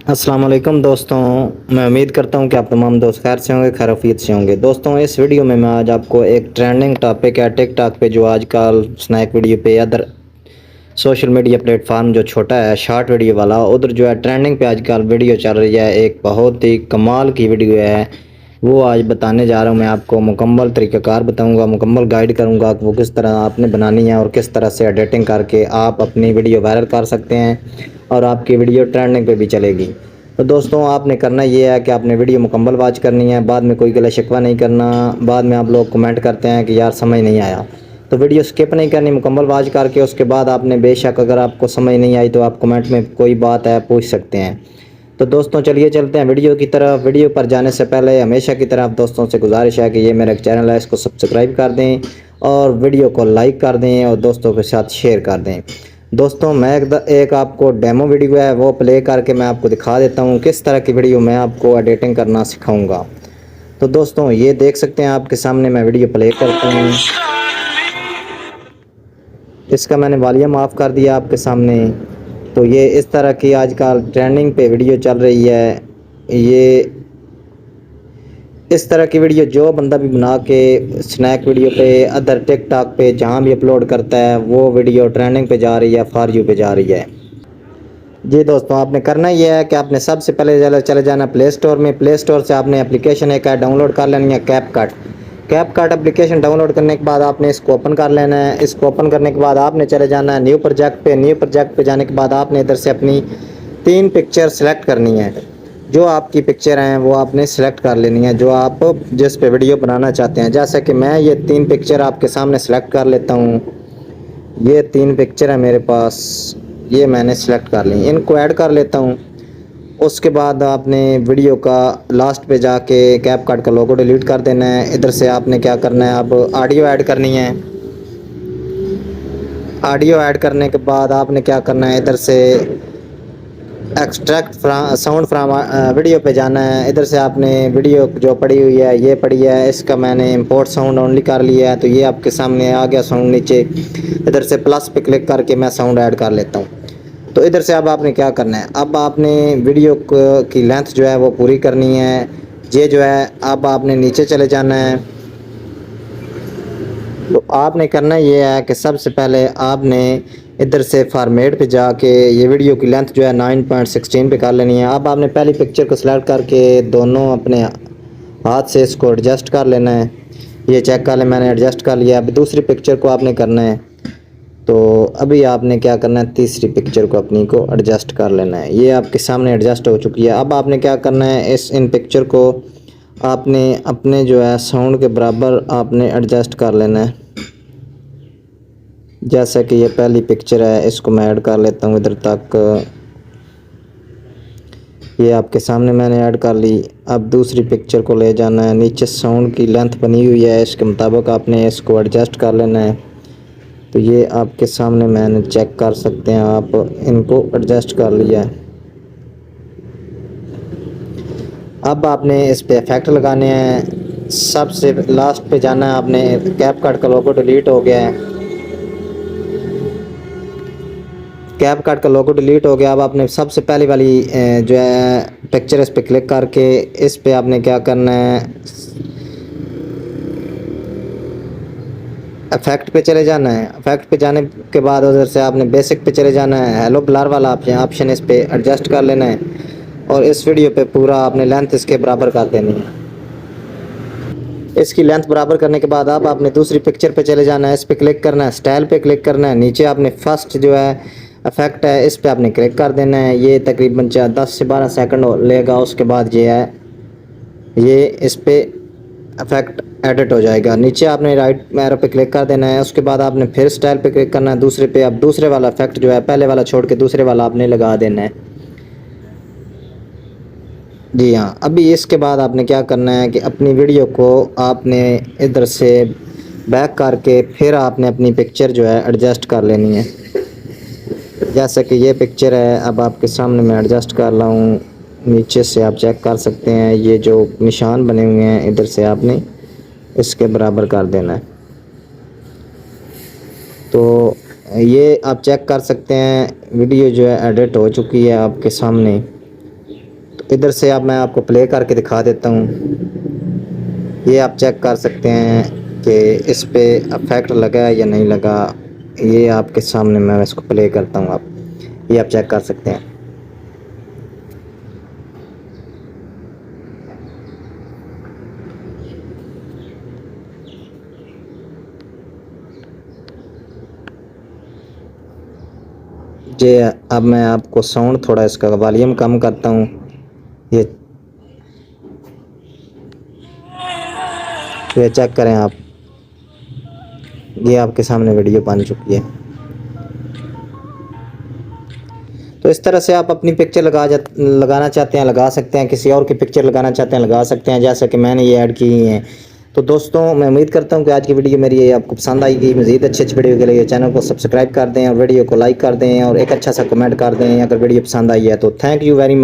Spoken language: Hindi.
अस्सलाम वालेकुम दोस्तों। मैं उम्मीद करता हूं कि आप तमाम दोस्त खैर से होंगे, खैरियत से होंगे। दोस्तों, इस वीडियो में मैं आज आपको एक ट्रेंडिंग टॉपिक है टिकटॉक पे, जो आजकल स्नैक वीडियो पे अदर सोशल मीडिया प्लेटफॉर्म जो छोटा है शॉर्ट वीडियो वाला, उधर जो है ट्रेंडिंग पे आजकल वीडियो चल रही है। एक बहुत ही कमाल की वीडियो है, वो आज बताने जा रहा हूँ। मैं आपको मुकम्मल तरीक़ाकार बताऊँगा, मुकम्मल गाइड करूँगा कि वो किस तरह आपने बनानी है और किस तरह से एडिटिंग करके आप अपनी वीडियो वायरल कर सकते हैं और आपकी वीडियो ट्रेंडिंग पे भी चलेगी। तो दोस्तों, आपने करना ये है कि आपने वीडियो मुकम्मल वॉच करनी है, बाद में कोई गिला शिकवा नहीं करना। बाद में आप लोग कमेंट करते हैं कि यार समझ नहीं आया, तो वीडियो स्किप नहीं करनी, मुकम्मल वॉच करके उसके बाद आपने बेशक अगर आपको समझ नहीं आई तो आप कमेंट में कोई बात है पूछ सकते हैं। तो दोस्तों चलिए चलते हैं वीडियो की तरफ। वीडियो पर जाने से पहले हमेशा की तरह दोस्तों से गुजारिश है कि ये मेरा चैनल है, इसको सब्सक्राइब कर दें और वीडियो को लाइक कर दें और दोस्तों के साथ शेयर कर दें। दोस्तों, मैं एक आपको डेमो वीडियो है वो प्ले करके मैं आपको दिखा देता हूँ किस तरह की वीडियो मैं आपको एडिटिंग करना सिखाऊंगा। तो दोस्तों, ये देख सकते हैं आपके सामने मैं वीडियो प्ले करता हूँ। इसका मैंने वॉल्यूम ऑफ कर दिया आपके सामने। तो ये इस तरह की आजकल ट्रेंडिंग पे वीडियो चल रही है। ये इस तरह की वीडियो जो बंदा भी बना के स्नैक वीडियो पे अदर टिकटॉक पे जहाँ भी अपलोड करता है, वो वीडियो ट्रेंडिंग पे जा रही है, फॉर यू पे जा रही है। जी दोस्तों, आपने करना ये है कि आपने सबसे पहले चले जाना प्ले स्टोर में। प्ले स्टोर से आपने एप्लीकेशन एक है डाउनलोड कर लेनी है, कैपकट। कैपकट एप्लीकेशन डाउनलोड करने के बाद आपने इसको ओपन कर लेना है। इसको ओपन करने के बाद आपने चले जाना है न्यू प्रोजेक्ट पे। न्यू प्रोजेक्ट पे जाने के बाद आपने इधर से अपनी 3 पिक्चर सेलेक्ट करनी है। जो आपकी पिक्चर हैं वो आपने सेलेक्ट कर लेनी है, जो आप जिस पे वीडियो बनाना चाहते हैं। जैसे कि मैं ये 3 पिक्चर आपके सामने सेलेक्ट कर लेता हूँ। ये 3 पिक्चर है मेरे पास, ये मैंने सेलेक्ट कर ली, इनको ऐड कर लेता हूँ। उसके बाद आपने वीडियो का लास्ट पे जाके कैपकट का लोगो डिलीट कर देना है। इधर से आपने क्या करना है, अब ऑडियो ऐड करनी है। ऑडियो ऐड करने के बाद आपने क्या करना है, इधर से एक्सट्रैक्ट साउंड फ्राम वीडियो पे जाना है। इधर से आपने वीडियो जो पड़ी हुई है ये पड़ी है, इसका मैंने इंपोर्ट साउंड ओनली कर लिया है, तो ये आपके सामने आ गया साउंड नीचे। इधर से प्लस पे क्लिक करके मैं साउंड ऐड कर लेता हूँ। तो इधर से अब आपने क्या करना है, अब आपने वीडियो की लेंथ जो है वो पूरी करनी है। ये जो है अब आपने नीचे चले जाना है। तो आपने करना ये है कि सबसे पहले आपने इधर से फॉर्मेट पे जाके ये वीडियो की लेंथ जो है 9.16 पे कर लेनी है। अब आपने पहली पिक्चर को सिलेक्ट करके दोनों अपने हाथ से इसको एडजस्ट कर लेना है। ये चेक कर ले, मैंने एडजस्ट कर लिया। अब दूसरी पिक्चर को आपने करना है, तो अभी आपने क्या करना है, तीसरी पिक्चर को अपनी को एडजस्ट कर लेना है। ये आपके सामने एडजस्ट हो चुकी है। अब आपने क्या करना है, इन पिक्चर को आपने अपने जो है साउंड के बराबर आपने एडजस्ट कर लेना है। जैसा कि ये पहली पिक्चर है, इसको मैं ऐड कर लेता हूँ इधर तक। ये आपके सामने मैंने ऐड कर ली। अब दूसरी पिक्चर को ले जाना है, नीचे साउंड की लेंथ बनी हुई है, इसके मुताबिक आपने इसको एडजस्ट कर लेना है। तो ये आपके सामने मैंने चेक कर सकते हैं, आप इनको एडजस्ट कर लिया है। अब आपने इस पे इफेक्ट लगाने हैं। सबसे लास्ट पे जाना है आपने, कैपकट का लोगो डिलीट हो गया है। कैपकट का लोगो डिलीट हो गया। अब आपने सबसे पहली वाली जो है पिक्चर, इस पे क्लिक करके इस पे आपने क्या करना है, इफेक्ट पे चले जाना है। इफेक्ट पे जाने के बाद उधर से आपने बेसिक पे चले जाना है। हेलो ब्लर वाला ऑप्शन इस पे एडजस्ट कर लेना है और इस वीडियो पे पूरा आपने लेंथ इसके बराबर कर देनी है। इसकी लेंथ बराबर करने के बाद अब आपने दूसरी पिक्चर पे चले जाना है, इस पे क्लिक करना है, स्टाइल पे क्लिक करना है। नीचे आपने फर्स्ट जो है इफेक्ट है, इस पे आपने क्लिक कर देना है। ये तकरीबन 10 से 12 सेकंड लेगा। उसके बाद ये है, ये इस पे इफेक्ट एडिट हो जाएगा। नीचे आपने राइट एरो पे क्लिक कर देना है। उसके बाद आपने फिर स्टाइल पे क्लिक करना है, दूसरे पे। अब दूसरे वाला इफेक्ट जो है पहले वाला छोड़ के दूसरे वाला आपने लगा देना है। जी हाँ, अभी इसके बाद आपने क्या करना है कि अपनी वीडियो को आपने इधर से बैक करके फिर आपने अपनी पिक्चर जो है एडजस्ट कर लेनी है। जैसा कि ये पिक्चर है, अब आपके सामने मैं एडजस्ट कर रहा हूँ। नीचे से आप चेक कर सकते हैं, ये जो निशान बने हुए हैं इधर से आपने इसके बराबर कर देना है। तो ये आप चेक कर सकते हैं, वीडियो जो है एडिट हो चुकी है आपके सामने। इधर से अब मैं आपको प्ले करके दिखा देता हूँ। ये आप चेक कर सकते हैं कि इस पे इफेक्ट लगा है या नहीं लगा। ये आपके सामने मैं इसको प्ले करता हूँ, आप ये आप चेक कर सकते हैं। ये अब मैं आपको साउंड थोड़ा इसका वॉल्यूम कम करता हूँ। ये चेक करें आप, ये आपके सामने वीडियो बन चुकी है। तो इस तरह से आप अपनी पिक्चर लगाना चाहते हैं लगा सकते हैं, किसी और की पिक्चर लगाना चाहते हैं लगा सकते हैं, जैसा कि मैंने ये ऐड की हैं। तो दोस्तों मैं उम्मीद करता हूं कि आज की वीडियो मेरी ये आपको पसंद आएगी। मज़ीद अच्छी वीडियो के लिए चैनल को सब्सक्राइब कर दें और वीडियो को लाइक कर दें और एक अच्छा सा कमेंट कर दें अगर वीडियो पसंद आई है तो। Thank you very much.